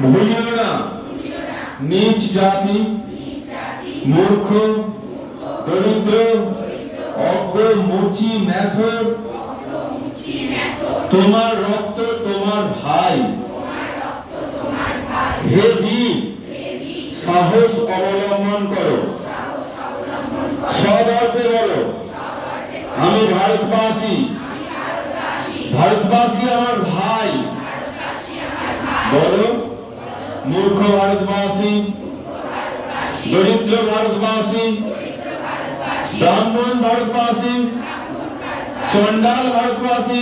ভুলিও না নীচ জাতি, মূর্খ, দরিদ্র, অজ্ঞ, মুচি, মেথর, তোমার রক্ত তোমার ভাই। হে বীর, সাহস অবলম্বন করো, সদর্পে বলো, আমি ভারতবাসী, ভারতবাসী আমার ভাই। বলো, মূর্খ ভারতবাসী, দরিদ্র ভারতবাসী, ব্রাহ্মণ ভারতবাসী, চণ্ডাল ভারতবাসী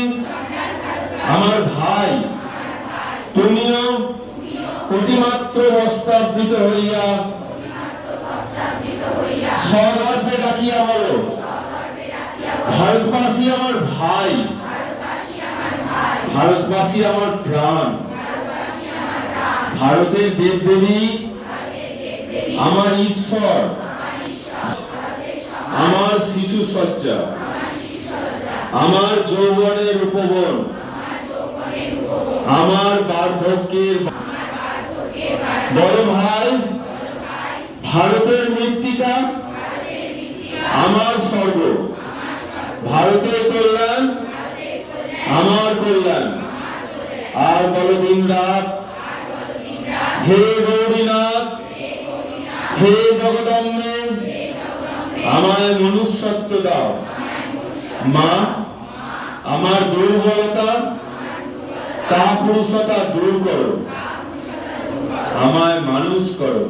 আমার ভাই। তুমিও অতিমাত্র বস্ত্রাবৃত হইয়া সদর্পে ডাকিয়া বলো, ভারতবাসী আমার ভাই, ভারতবাসী আমার প্রাণ। ভারতের দেবদেবী আমার ঈশ্বর, আমার শিশু সজ্জা, আমার যৌবনের উপবন, আমার বার্ধক্যের। বড় ভাই, ভারতের মৃত্তিকা আমার স্বর্গ, ভারতের কল্যাণ আমার কল্যাণ। আর বলো দিন রাত, হে গৌরীনাথ, হে জগদম্বে, আমায় মনুষ্যত্ব দাও। মা, আমার দুর্বলতা কাপুরুষতা দূর করো, আমায় মানুষ করো।